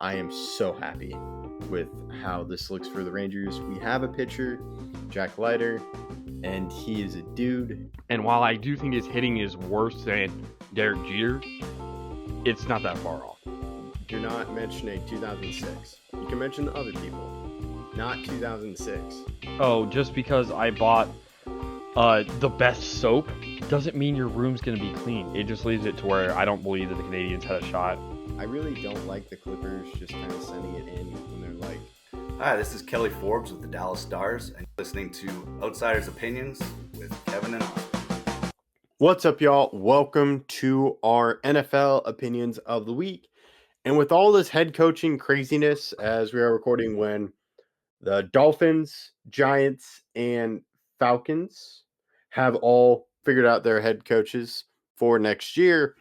I am so happy with how this looks for the Rangers. We have a pitcher, Jack Leiter, and he is a dude. And while I do think his hitting is worse than Derek Jeter, it's not that far off. You're not mentioning 2006. You can mention the other people, not 2006. Oh, just because I bought the best soap doesn't mean your room's going to be clean. It just leaves it to where I don't believe that the Canadians had a shot. I really don't like the Clippers just kind of sending it in when they're like, Hi, this is Kelly Forbes with the Dallas Stars, and listening to Outsiders Opinions with Kevin and Oscar. What's up, y'all? Welcome to our NFL Opinions of the Week. And with all this head coaching craziness, as we are recording when the Dolphins, Giants, and Falcons have all figured out their head coaches for next year,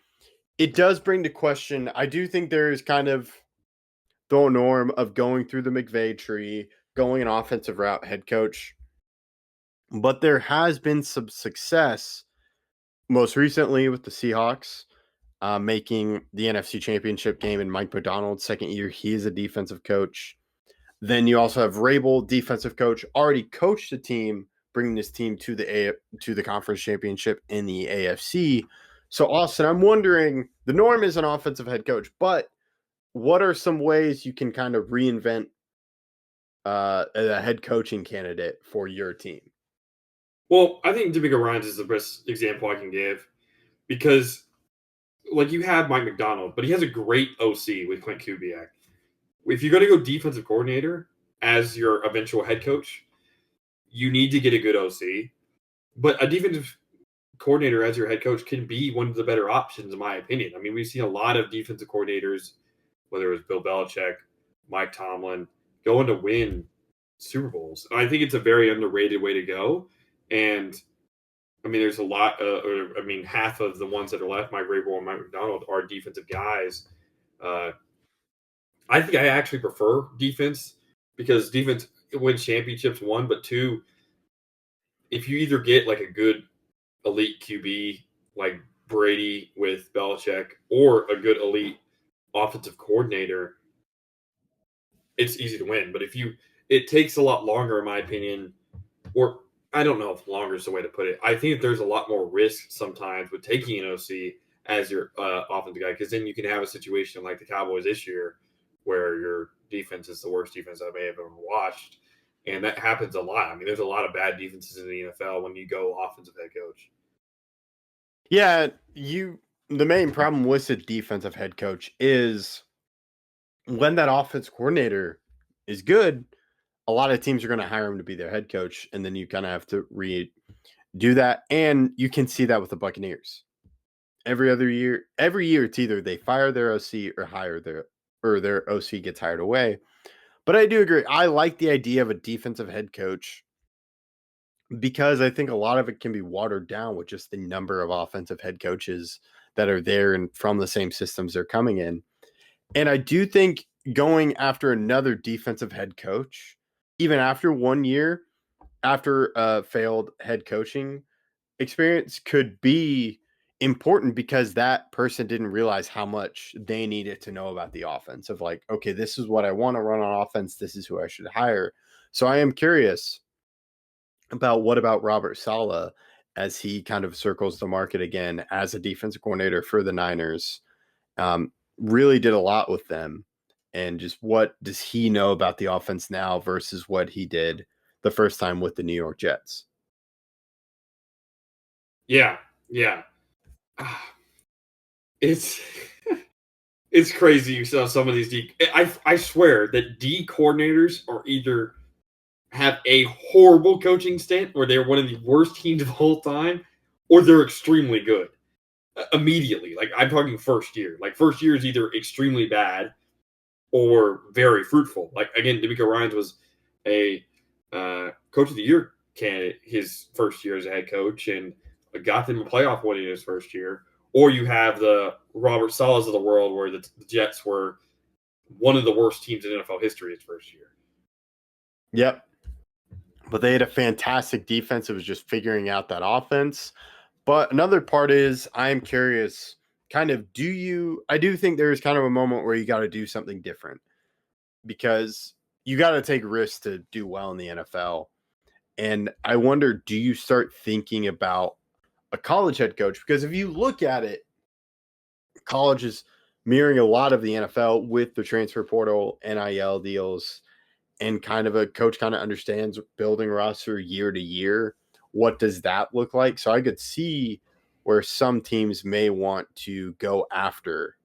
it does bring to question. I do think there is kind of the norm of going through the McVay tree, going an offensive route head coach. But there has been some success, most recently with the Seahawks, making the NFC Championship game in Mike Macdonald's second year. He is a defensive coach. Then you also have Rabel, defensive coach, already coached the team, bringing this team to the conference championship in the AFC. So, Austin, I'm wondering, the norm is an offensive head coach, but what are some ways you can kind of reinvent a head coaching candidate for your team? Well, I think DeMeco Ryans is the best example I can give because, like, you have Mike Macdonald, but he has a great OC with Clint Kubiak. If you're going to go defensive coordinator as your eventual head coach, you need to get a good OC. But a defensive coordinator as your head coach can be one of the better options, in my opinion. I mean, we've seen a lot of defensive coordinators, whether it was Bill Belichick, Mike Tomlin, going to win Super Bowls. And I think it's a very underrated way to go. And, I mean, there's a lot half of the ones that are left, Mike Vrabel and Mike Macdonald, are defensive guys. I think I actually prefer defense because defense wins championships, one, but two, if you either get like a good elite QB like Brady with Belichick or a good elite offensive coordinator, it's easy to win. But it takes a lot longer, in my opinion, or I don't know if longer is the way to put it. I think there's a lot more risk sometimes with taking an OC as your offensive guy, because then you can have a situation like the Cowboys this year where your defense is the worst defense I may have ever watched. And that happens a lot. I mean, there's a lot of bad defenses in the NFL when you go offensive head coach. Yeah, the main problem with the defensive head coach is when that offense coordinator is good, a lot of teams are going to hire him to be their head coach, and then you kind of have to redo that. And you can see that with the Buccaneers. Every year it's either they fire their OC or their OC gets hired away. But I do agree. I like the idea of a defensive head coach because I think a lot of it can be watered down with just the number of offensive head coaches that are there and from the same systems they're coming in. And I do think going after another defensive head coach, even after 1 year, after a failed head coaching experience, could be important because that person didn't realize how much they needed to know about the offense of like, okay, this is what I want to run on offense. This is who I should hire. So I am curious about what about Robert Saleh as he kind of circles the market again as a defensive coordinator for the Niners. Really did a lot with them. And just what does he know about the offense now versus what he did the first time with the New York Jets? Yeah. It's crazy. You saw some of these I swear that D coordinators are either have a horrible coaching stint where they're one of the worst teams of all time, or they're extremely good immediately. Like, I'm talking first year. Like, first year is either extremely bad or very fruitful. Like, again, DeMeco Ryans was a coach of the year candidate his first year as a head coach and got them a playoff win in his first year. Or you have the Robert Salehs of the world where the Jets were one of the worst teams in NFL history his first year. Yep. But they had a fantastic defense. It was just figuring out that offense. But another part is I'm curious, kind of, I do think there's kind of a moment where you got to do something different. because you got to take risks to do well in the NFL. And I wonder, do you start thinking about a college head coach? Because if you look at it, college is mirroring a lot of the NFL with the transfer portal, NIL deals, and kind of a coach kind of understands building roster year to year. What does that look like? So I could see where some teams may want to go after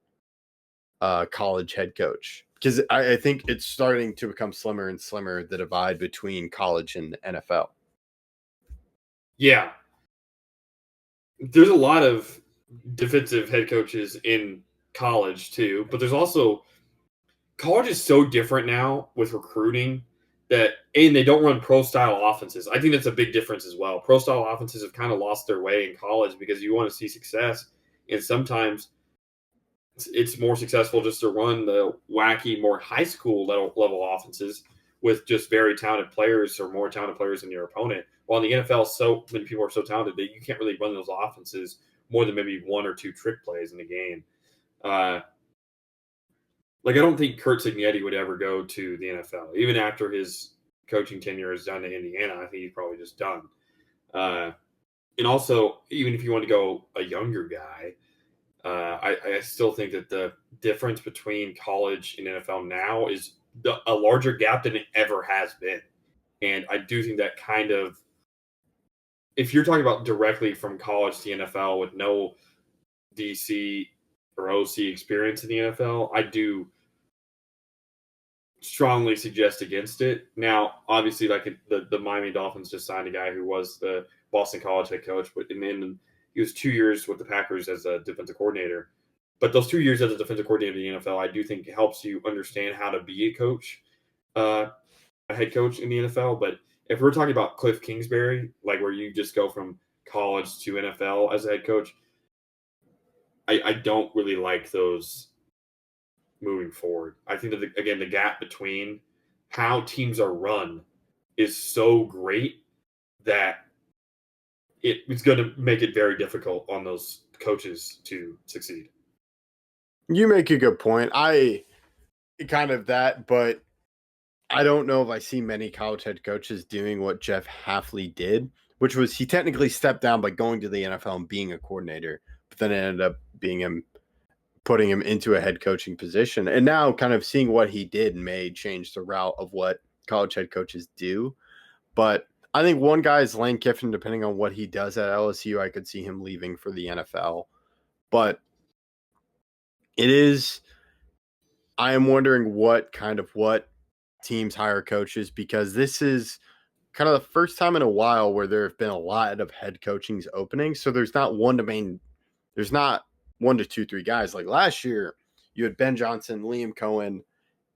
a college head coach, because I think it's starting to become slimmer and slimmer, the divide between college and NFL. Yeah. There's a lot of defensive head coaches in college too, but there's also college is so different now with recruiting that and they don't run pro style offenses. I think that's a big difference as well. Pro style offenses have kind of lost their way in college because you want to see success, and sometimes it's more successful just to run the wacky, more high school level offenses with just very talented players or more talented players than your opponent. While in the NFL, so many people are so talented that you can't really run those offenses more than maybe one or two trick plays in the game. Like, I don't think Kurt Signetti would ever go to the NFL. Even after his coaching tenure is done in Indiana, I think he's probably just done. And also, even if you want to go a younger guy, I still think that the difference between college and NFL now is a larger gap than it ever has been. And I do think that kind of, if you're talking about directly from college to the NFL with no DC or OC experience in the NFL, I do strongly suggest against it. Now, obviously, like the Miami Dolphins just signed a guy who was the Boston College head coach, but then he was 2 years with the Packers as a defensive coordinator. But those 2 years as a defensive coordinator in the NFL, I do think helps you understand how to be a coach, a head coach in the NFL. But if we're talking about Cliff Kingsbury, like where you just go from college to NFL as a head coach, I don't really like those moving forward. I think that, again, the gap between how teams are run is so great that it's going to make it very difficult on those coaches to succeed. You make a good point. I kind of that, but I don't know if I see many college head coaches doing what Jeff Hafley did, which was he technically stepped down by going to the NFL and being a coordinator, but then it ended up putting him into a head coaching position. And now kind of seeing what he did may change the route of what college head coaches do. But I think one guy is Lane Kiffin. Depending on what he does at LSU, I could see him leaving for the NFL. But I am wondering what teams hire coaches, because this is kind of the first time in a while where there have been a lot of head coaching's openings. So there's not one to two, three guys. Like last year, you had Ben Johnson, Liam Cohen,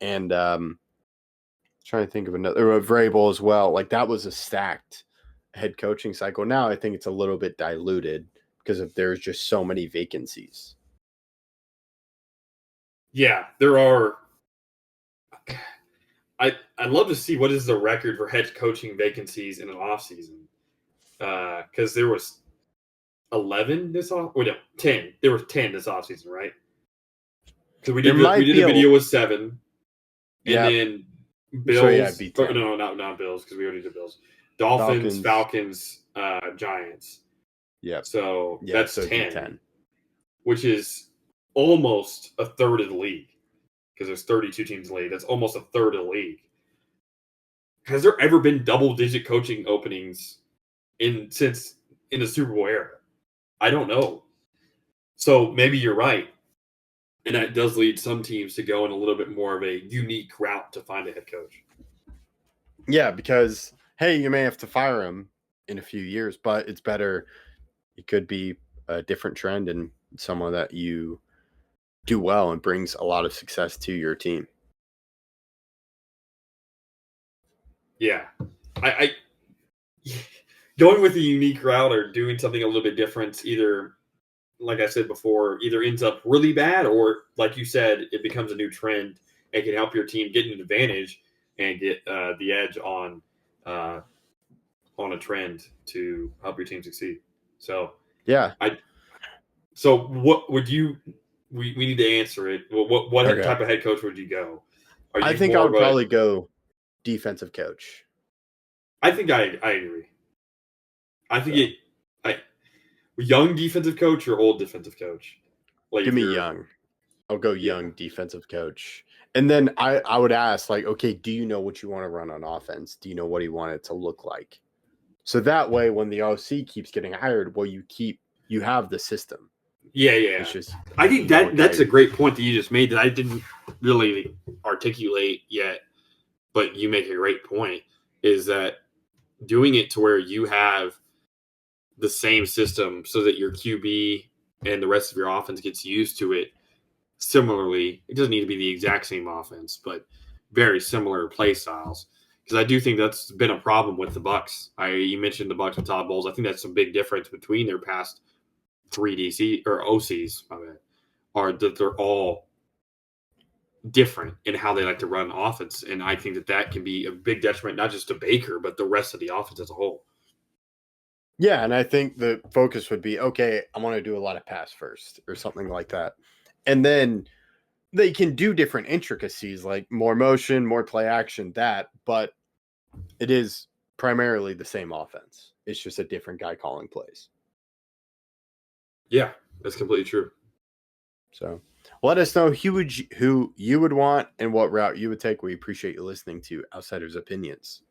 and trying to think of another, Vrabel as well. Like that was a stacked head coaching cycle. Now I think it's a little bit diluted because there's just so many vacancies. Yeah, there are. I'd love to see what is the record for head coaching vacancies in an offseason. Because there was 11 this off. Oh, no, 10. There were 10 this offseason, right? Because we did a video with 7. And then Bills. Not Bills, because we already did Bills. Dolphins, Falcons, Giants. Yeah. So that's 10, which is almost a third of the league, because there's 32 teams in the league. That's almost a third of the league. Has there ever been double-digit coaching openings in the Super Bowl era? I don't know. So maybe you're right. And that does lead some teams to go in a little bit more of a unique route to find a head coach. Yeah, because, hey, you may have to fire him in a few years, but it's better. It could be a different trend and someone that you do well and brings a lot of success to your team. Yeah. I going with a unique route or doing something a little bit different, either, like I said before, either ends up really bad or, like you said, it becomes a new trend and can help your team get an advantage and get the edge on a trend to help your team succeed. So yeah. So what would you? We need to answer it. What Okay. type of head coach would you go? Are you I think I more would of a- probably go defensive coach. I think I agree. I think So. young defensive coach or old defensive coach. Like Give if me you're- young. I'll go Yeah. young defensive coach. And then I would ask, like, okay, do you know what you want to run on offense? Do you know what you want it to look like? So that way, when the OC keeps getting hired, well, you have the system. Yeah. It's just I think you know, that's okay. a great point that you just made that I didn't really articulate yet, but you make a great point. Is that doing it to where you have the same system so that your QB and the rest of your offense gets used to it similarly. It doesn't need to be the exact same offense, but very similar play styles. Because I do think that's been a problem with the Bucs. You mentioned the Bucs with Todd Bowles. I think that's a big difference between their past 3 DC or OCs. My bad, are that they're all different in how they like to run offense, and I think that can be a big detriment not just to Baker but the rest of the offense as a whole. Yeah, and I think the focus would be, okay, I want to do a lot of pass first or something like that. And then they can do different intricacies like more motion, more play action, but it is primarily the same offense. It's just a different guy calling plays. Yeah, that's completely true. So let us know who you would want and what route you would take. We appreciate you listening to Outsiders Opinions.